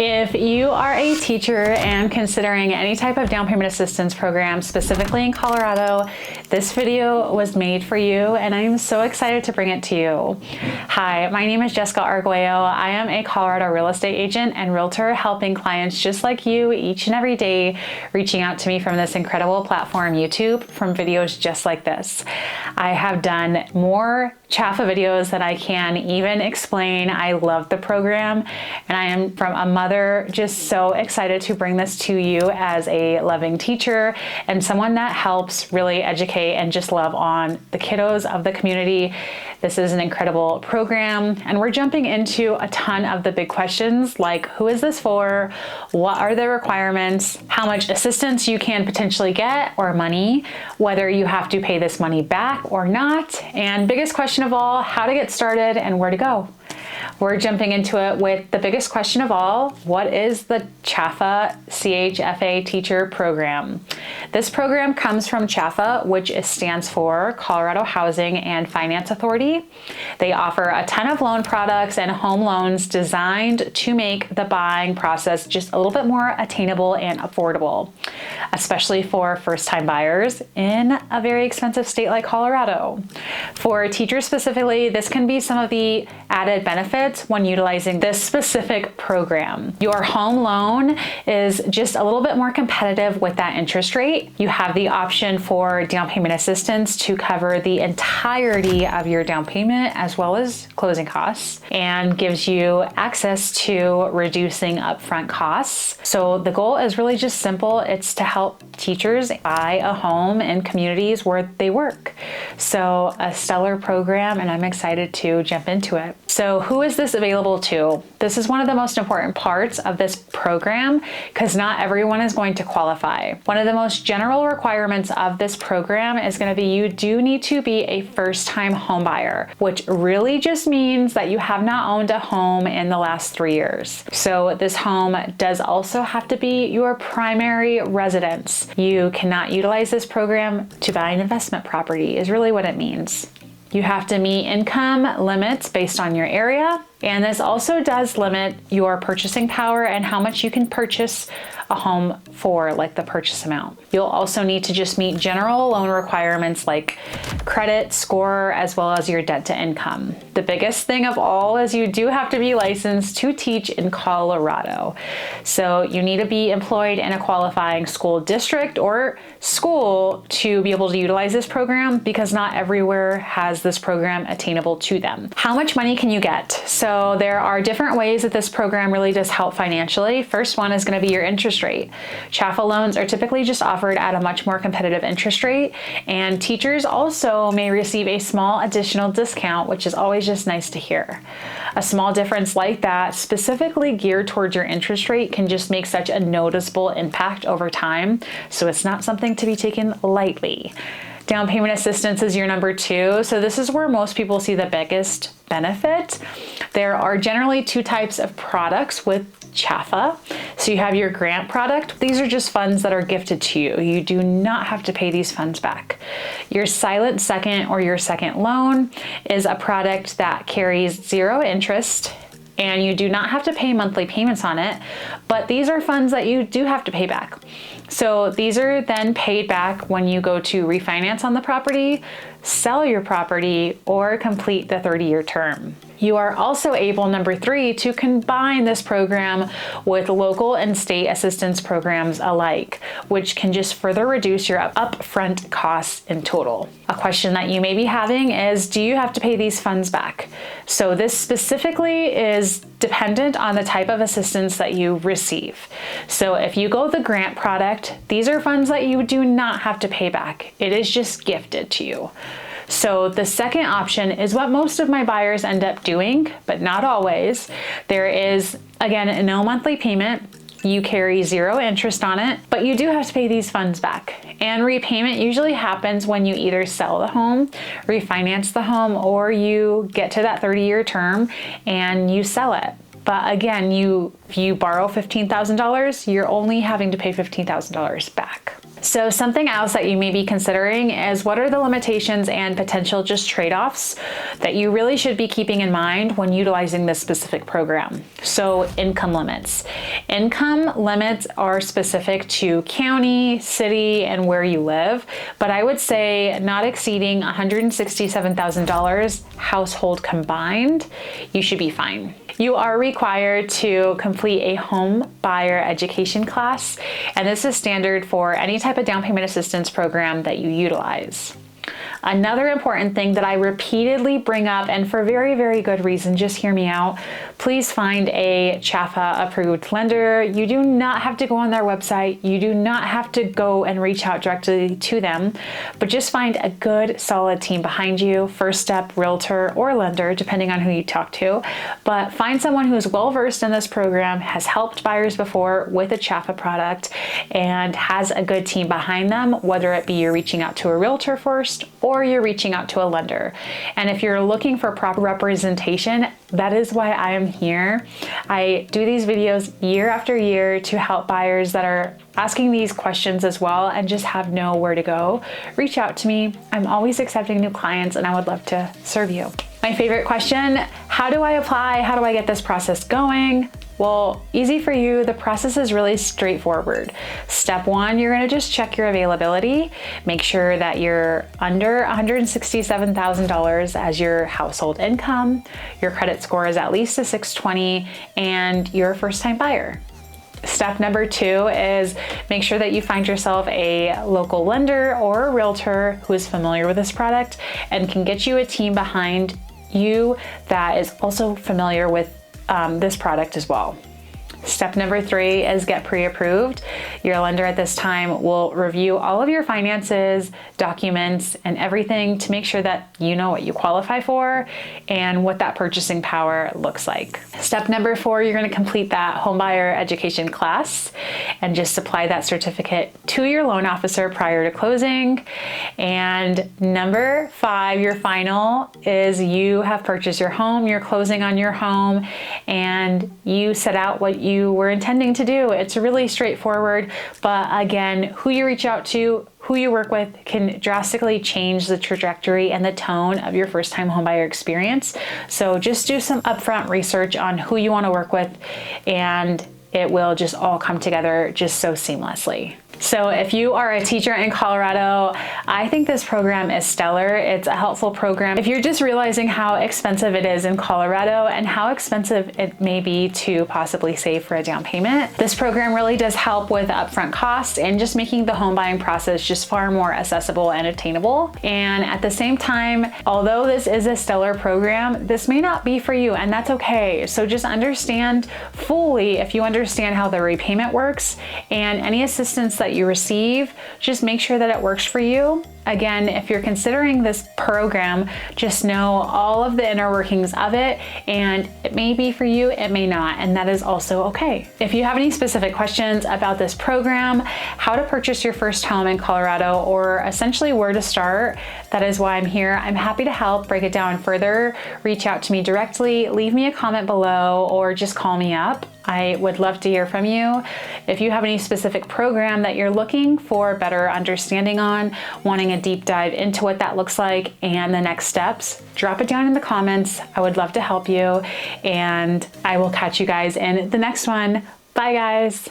If you are a teacher and considering any type of down payment assistance program, specifically in Colorado, this video was made for you and I am so excited to bring it to you. Hi, my name is 𝐃𝐈𝐑𝐄𝐂𝐓. I am a Colorado real estate agent and realtor helping clients just like you each and every day, reaching out to me from this incredible platform, YouTube, from videos just like this. I have done more CHFA videos than I can even explain. I love the program and I am from a mother just so excited to bring this to you as a loving teacher and someone that helps really educate and just love on the kiddos of the community. This is an incredible program and we're jumping into a ton of the big questions like who is this for? What are the requirements? How much assistance you can potentially get or money, whether you have to pay this money back or not, and biggest question of all, how to get started and where to go. We're jumping into it with the biggest question of all. What is the CHFA Teacher program? This program comes from CHFA, which stands for Colorado Housing and Finance Authority. They offer a ton of loan products and home loans designed to make the buying process just a little bit more attainable and affordable, especially for first-time buyers in a very expensive state like Colorado. For teachers specifically, this can be some of the added benefits when utilizing this specific program. Your home loan is just a little bit more competitive with that interest rate. You have the option for down payment assistance to cover the entirety of your down payment as well as closing costs, and gives you access to reducing upfront costs. So the goal is really just simple. It's to help teachers buy a home in communities where they work. So a stellar program and I'm excited to jump into it. So who is this available to? This is one of the most important parts of this program because not everyone is going to qualify. One of the most general requirements of this program is going to be you do need to be a first-time home buyer, which really just means that you have not owned a home in the last 3 years. So this home does also have to be your primary residence. You cannot utilize this program to buy an investment property is really what it means. You have to meet income limits based on your area, and this also does limit your purchasing power and how much you can purchase a home for, like the purchase amount. You'll also need to just meet general loan requirements like credit score as well as your debt to income. The biggest thing of all is you do have to be licensed to teach in Colorado. So you need to be employed in a qualifying school district or school to be able to utilize this program because not everywhere has this program attainable to them. How much money can you get? So there are different ways that this program really does help financially. First one is going to be your interest rate. CHFA loans are typically just offered at a much more competitive interest rate, and teachers also may receive a small additional discount, which is always just nice to hear. A small difference like that, specifically geared towards your interest rate, can just make such a noticeable impact over time, so it's not something to be taken lightly. Down payment assistance is your number 2. So this is where most people see the biggest benefit. There are generally 2 types of products with CHFA. So you have your grant product. These are just funds that are gifted to you. You do not have to pay these funds back. Your silent second or your second loan is a product that carries 0 interest and you do not have to pay monthly payments on it, but these are funds that you do have to pay back. So these are then paid back when you go to refinance on the property, sell your property, or complete the 30-year term. You are also able, number 3, to combine this program with local and state assistance programs alike, which can just further reduce your upfront costs in total. A question that you may be having is, do you have to pay these funds back? So this specifically is dependent on the type of assistance that you receive. So if you go the grant product, these are funds that you do not have to pay back. It is just gifted to you. So the second option is what most of my buyers end up doing, but not always. There is, again, no monthly payment. You carry 0 interest on it, but you do have to pay these funds back. And repayment usually happens when you either sell the home, refinance the home, or you get to that 30-year term and you sell it. But again, if you borrow $15,000, you're only having to pay $15,000 back. So something else that you may be considering is what are the limitations and potential just trade-offs that you really should be keeping in mind when utilizing this specific program. So income limits. Income limits are specific to county, city, and where you live, but I would say not exceeding $167,000 household combined, you should be fine. You are required to complete a home buyer education class, and this is standard for any type of down payment assistance program that you utilize. Another important thing that I repeatedly bring up, and for very, very good reason, just hear me out, please find a CHFA approved lender. You do not have to go on their website. You do not have to go and reach out directly to them, but just find a good, solid team behind you, first step, realtor, or lender, depending on who you talk to. But find someone who is well-versed in this program, has helped buyers before with a CHFA product, and has a good team behind them, whether it be you're reaching out to a realtor first, or you're reaching out to a lender. And if you're looking for proper representation, that is why I am here. I do these videos year after year to help buyers that are asking these questions as well and just have nowhere to go. Reach out to me. I'm always accepting new clients and I would love to serve you. My favorite question, how do I apply? How do I get this process going? Well, easy for you. The process is really straightforward. Step one, you're gonna just check your availability. Make sure that you're under $167,000 as your household income, your credit score is at least a 620, and you're a first-time buyer. Step number two is make sure that you find yourself a local lender or a realtor who is familiar with this product and can get you a team behind you that is also familiar with this product as well. Step number three is get pre-approved. Your lender at this time will review all of your finances, documents, and everything to make sure that you know what you qualify for and what that purchasing power looks like. Step number four, you're going to complete that homebuyer education class and just supply that certificate to your loan officer prior to closing. And number five, your final, is you have purchased your home, you're closing on your home, and you set out what you were intending to do. It's really straightforward, but again, who you reach out to, who you work with can drastically change the trajectory and the tone of your first-time homebuyer experience. So just do some upfront research on who you want to work with, and it will just all come together just so seamlessly. So if you are a teacher in Colorado, I think this program is stellar. It's a helpful program. If you're just realizing how expensive it is in Colorado and how expensive it may be to possibly save for a down payment, this program really does help with upfront costs and just making the home buying process just far more accessible and attainable. And at the same time, although this is a stellar program, this may not be for you, and that's okay. So just understand fully, if you understand how the repayment works and any assistance that you receive, just make sure that it works for you. Again, if you're considering this program, just know all of the inner workings of it, and it may be for you, it may not, and that is also okay. If you have any specific questions about this program, how to purchase your first home in Colorado, or essentially where to start, that is why I'm here. I'm happy to help break it down further. Reach out to me directly, leave me a comment below, or just call me up. I would love to hear from you. If you have any specific program that you're looking for better understanding on, wanting a deep dive into what that looks like and the next steps, drop it down in the comments. I would love to help you, and I will catch you guys in the next one. Bye guys.